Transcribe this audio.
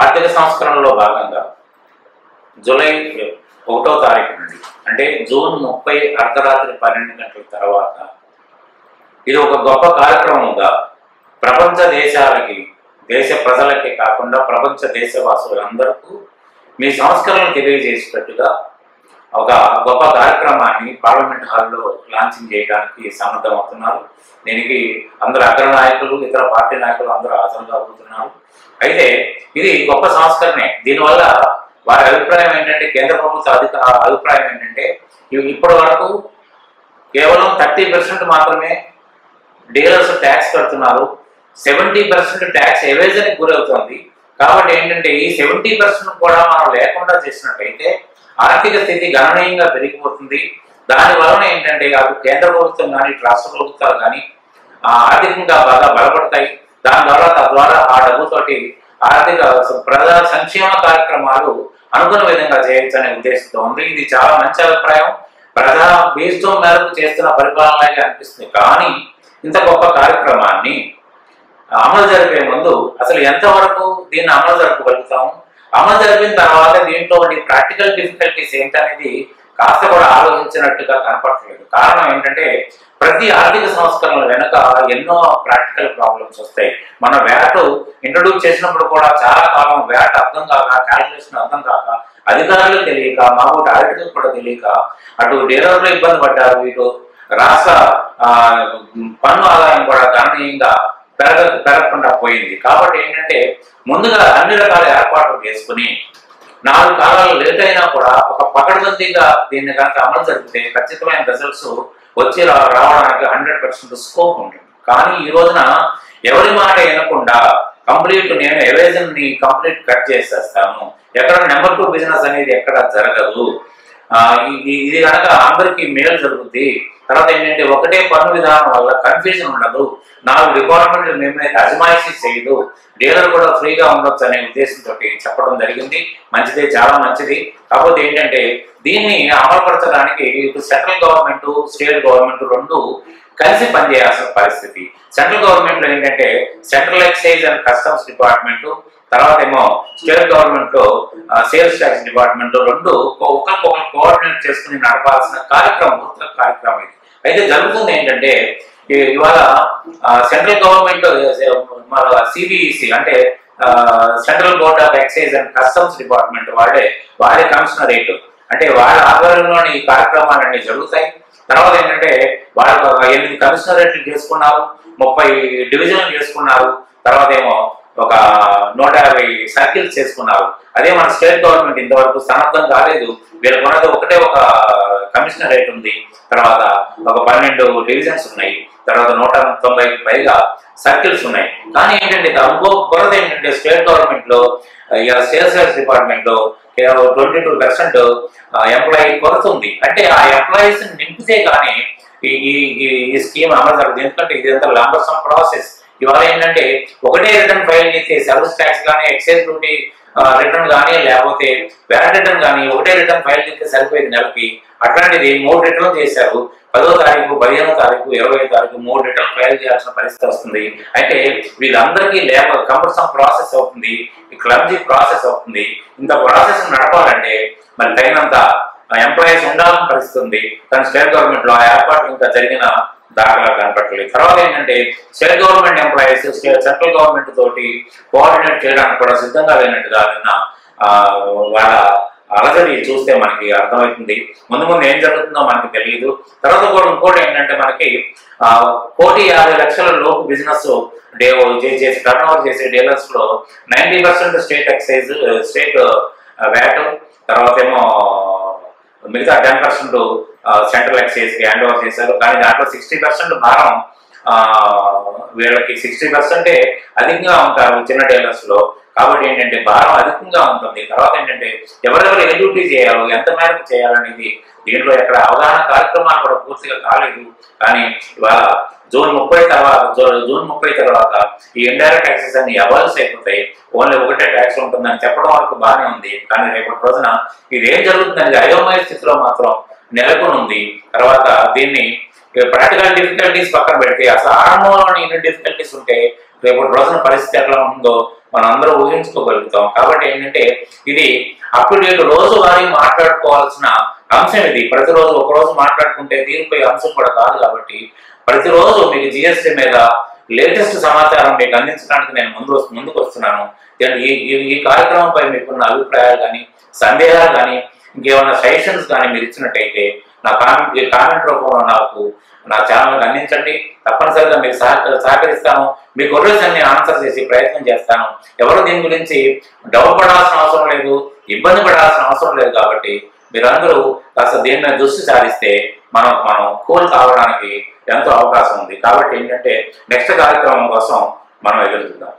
ఆర్థిక సంస్కరణలో భాగంగా జూలై 1వ తారీఖు నుండి అంటే జూన్ 30 అర్ధరాత్రి 12 గంటల తర్వాత ఇది ఒక గొప్ప కార్యక్రమంగా ప్రపంచ దేశాలకి, దేశ ప్రజలకి కాకుండా ప్రపంచ దేశవాసులందరికీ మీ సంస్కరణలు తెలియజేసేటట్టుగా ఒక గొప్ప కార్యక్రమాన్ని పార్లమెంట్ హాల్లో లాంచింగ్ చేయడానికి సన్నద్ధమవుతున్నారు. దీనికి అందరు అగ్రనాయకులు, ఇతర పార్టీ నాయకులు అందరూ హాజరు కాబోతున్నారు. అయితే ఇది గొప్ప సంస్కరణే. దీనివల్ల వారి అభిప్రాయం ఏంటంటే, కేంద్ర ప్రభుత్వ అభిప్రాయం ఏంటంటే, ఇప్పటి వరకు కేవలం 30% మాత్రమే డీలర్స్ ట్యాక్స్ కడుతున్నారు, 70% ట్యాక్స్ ఎవేజన్కి గురవుతుంది. కాబట్టి ఏంటంటే ఈ 70% కూడా మనం లేకుండా చేసినట్టయితే ఆర్థిక స్థితి గణనీయంగా పెరిగిపోతుంది. దాని వలన ఏంటంటే అటు కేంద్ర ప్రభుత్వం కానీ రాష్ట్ర ప్రభుత్వాలు కానీ ఆర్థికంగా బాగా బలపడతాయి. తద్వారా ఆ డబ్బుతోటి ఆర్థిక ప్రజా సంక్షేమ కార్యక్రమాలు అనుకున్న విధంగా చేయొచ్చు అనే ఉద్దేశంతో ఉంది. ఇది చాలా మంచి అభిప్రాయం. ప్రజా బీజం మేరకు చేస్తున్న పరిపాలనలాగే అనిపిస్తుంది. కానీ ఇంత గొప్ప కార్యక్రమాన్ని అమలు జరిపే ముందు అసలు ఎంతవరకు దీన్ని అమలు జరపగలుగుతాము, అమలు జరిపిన తర్వాత దీంట్లో ప్రాక్టికల్ డిఫికల్టీస్ ఏంటనేది కాస్త కూడా ఆలోచించినట్టుగా కనపడట్లేదు. కారణం ఏంటంటే ప్రతి ఆర్థిక సంస్కరణల వెనుక ఎన్నో ప్రాక్టికల్ ప్రాబ్లమ్స్ వస్తాయి. మన వ్యాట్ ఇంట్రొడ్యూస్ చేసినప్పుడు కూడా చాలా కాలం వ్యాట్ అర్థం కాక, క్యాల్కులేషన్ అర్థం కాక, అధికారులు తెలియక, మామూలు ఆడిటర్లు కూడా తెలియక అటు డీలర్లు ఇబ్బంది పడ్డారు, ఇటు రాష్ట్ర పన్ను ఆదాయం కూడా గణనీయంగా పెరగకుండా పోయింది. కాబట్టి ఏంటంటే ముందుగా అన్ని రకాల ఏర్పాట్లు చేసుకుని 4 కాలాలు లేట్ అయినా కూడా ఒక పకడ్బందీగా దీన్ని కనుక అమలు జరిపితే ఖచ్చితమైన రిజల్ట్స్ వచ్చి రావడానికి 100% స్కోప్ ఉంటుంది. కానీ ఈ రోజున ఎవరి మాట వినకుండా కంప్లీట్ నేను ఎవేజన్ ని కంప్లీట్ కట్ చేసేస్తాను, ఎక్కడ నెంబర్ 2 బిజినెస్ అనేది ఎక్కడ జరగదు, ఇది కనుక అందరికీ మేలు జరుగుద్ది. తర్వాత ఏంటంటే ఒకటే పన్ను విధానం వల్ల కన్ఫ్యూజన్ ఉండదు, 4 డిపార్ట్మెంట్లు మేమే అజమాయిషీ చేయదు, డీలర్ కూడా ఫ్రీగా ఉండొచ్చు అనే ఉద్దేశంతో చెప్పడం జరిగింది. మంచిదే, చాలా మంచిది. కాకపోతే ఏంటంటే దీన్ని అమలుపరచడానికి ఇటు సెంట్రల్ గవర్నమెంట్, స్టేట్ గవర్నమెంట్ రెండు కలిసి పనిచేయాల్సిన పరిస్థితి. సెంట్రల్ గవర్నమెంట్ లో ఏంటంటే central excise and customs department, తర్వాత ఏమో స్టేట్ గవర్నమెంట్ లో సేల్స్ ట్యాక్స్ డిపార్ట్మెంట్ రెండు ఒకరికొకరు కోఆర్డినేట్ చేసుకుని నడపాల్సిన కార్యక్రమం ఇది. అయితే జరుగుతుంది ఏంటంటే ఇవాళ సెంట్రల్ గవర్నమెంట్ సిబిఈసి అంటే central board of excise and customs department వాళ్ళే కమిషనరేట్ అంటే వాళ్ళ ఆధ్వర్యంలోని ఈ కార్యక్రమాలన్నీ జరుగుతాయి. తర్వాత ఏంటంటే వాళ్ళు 8 కమిషనరేట్లు చేసుకున్నారు, 30 డివిజన్లు చేసుకున్నారు, తర్వాత ఏమో ఒక 150 సర్కిల్స్ చేసుకున్నారు. అదే మన స్టేట్ గవర్నమెంట్ ఇంతవరకు సన్నద్ధం కాలేదు. వీళ్ళకు ఉన్నది ఒకటే ఒక కమిషనరేట్ ఉంది, తర్వాత ఒక 12 డివిజన్స్ ఉన్నాయి, తర్వాత 190కి పైగా సర్కిల్స్ ఉన్నాయి. కానీ ఏంటంటే ఇంకో కొరత ఏంటంటే స్టేట్ గవర్నమెంట్ లో సేల్స్ డిపార్ట్మెంట్ లో 22% ఎంప్లాయీ కొరత ఉంది. అంటే ఆ ఎంప్లాయీస్ నింపితే కానీ ఈ స్కీమ్ అమలు జరుగుతుంది. ఎందుకంటే ఇదంతా లంబర్సమ్ ప్రాసెస్. ఇవాళ ఏంటంటే ఒకటే రిటర్న్ ఫైల్ చేస్తే సర్వీస్ ట్యాక్స్ కానీ, ఎక్సైజ్ డ్యూటీ రిటర్న్ కానీ, లేకపోతే వ్యాట్ రిటర్న్ కానీ ఒకటే రిటర్న్ ఫైల్ చేస్తే సరిపోయింది నెలకి. అట్లాంటిది 3 రిటర్న్లు చేశారు. 10వ తారీఖు, 15వ తారీఖు, 20వ తారీఖు 3 రిటర్న్ ఫైల్ చేయాల్సిన పరిస్థితి వస్తుంది. అయితే వీళ్ళందరికీ కంపల్సరీ ప్రాసెస్ అవుతుంది, క్లమ్జీ ప్రాసెస్ అవుతుంది. ఇంత ప్రాసెస్ నడపాలంటే మరి తగినంత ఎంప్లాయీస్ ఉండాల్సిన పరిస్థితి ఉంది. కానీ స్టేట్ గవర్నమెంట్ లో ఆ ఏర్పాట్లు ఇంకా జరిగిన దాఖలా కనపట్టలేదు. తర్వాత ఏంటంటే state government employees central government తోటి కోఆర్డినేట్ చేయడానికి కూడా సిద్ధంగా లేనట్టుగా నిన్న వాళ్ళ అలజడి చూస్తే మనకి అర్థమవుతుంది. ముందు ఏం జరుగుతుందో మనకి తెలియదు. తర్వాత కూడా ఇంకోటి ఏంటంటే మనకి 1,50,00,000 లోపు బిజినెస్ చేసి టర్న్ ఓవర్ చేసే డీలర్స్ లో 90% స్టేట్ ఎక్సైజ్, స్టేట్ వ్యాట్, తర్వాత ఏమో మిగతా 10% సెంట్రల్ ఎక్సైజ్ కి హ్యాండ్ ఓవర్ చేశారు. కానీ దాంట్లో 60% భారం వీళ్ళకి 60% అధికంగా ఉంటారు చిన్న డీలర్స్ లో. కాబట్టి ఏంటంటే భారం అధికంగా ఉంటుంది. తర్వాత ఏంటంటే ఎవరెవరు ఏ డ్యూటీ చేయాలో, ఎంత మేరకు చేయాలనేది దీంట్లో ఎక్కడ అవగాహన కార్యక్రమాలు కూడా పూర్తిగా కాలేదు. కానీ ఇవాళ జూన్ 30 తర్వాత ఈ ఇండైరెక్ట్ ట్యాక్సెస్ అన్ని అబాలిష్ అయిపోతాయి. ఓన్లీ ఒకటే ట్యాక్స్ ఉంటుందని చెప్పడం వరకు బాగానే ఉంది. కానీ రేపటి రోజున ఇది ఏం జరుగుతుందని అయోమయ స్థితిలో మాత్రం నెలకొని ఉంది. తర్వాత దీన్ని ప్రాక్టికల్ డిఫికల్టీస్ పక్కన పెడితే అసలు ఆరంభంలోని ఇన్ని డిఫికల్టీస్ ఉంటే రేపటి రోజున పరిస్థితి ఎట్లా ఉందో మనం అందరూ ఊహించుకోగలుగుతాం. కాబట్టి ఏంటంటే ఇది అప్ టు డేట్ రోజువారీ మాట్లాడుకోవాల్సిన అంశం. ఇది ప్రతిరోజు ఒకరోజు మాట్లాడుకుంటే తీరిపోయే అంశం కూడా కాదు. కాబట్టి ప్రతిరోజు మీకు జిఎస్టీ మీద లేటెస్ట్ సమాచారం మీకు అందించడానికి నేను ముందుకు వస్తున్నాను. ఈ కార్యక్రమంపై మీకున్న అభిప్రాయాలు కానీ, సందేహాలు కానీ, ఇంకేమైనా సజెషన్స్ కానీ మీరు ఇచ్చినట్టయితే నా కామెంట్ రూపంలో నాకు నా ఛానల్కి అందించండి. తప్పనిసరిగా మీకు సహకరిస్తాను. మీ క్వరీస్ అన్ని ఆన్సర్ చేసి ప్రయత్నం చేస్తాను. ఎవరు దీని గురించి డౌట్ పడాల్సిన అవసరం లేదు, ఇబ్బంది పడాల్సిన అవసరం లేదు. కాబట్టి మీరందరూ కాస్త దీని మీద దృష్టి సారిస్తే మనం కూల్ కావడానికి ఎంతో అవకాశం ఉంది. కాబట్టి ఏంటంటే నెక్స్ట్ కార్యక్రమం కోసం మనం ఎదురు చూద్దాం.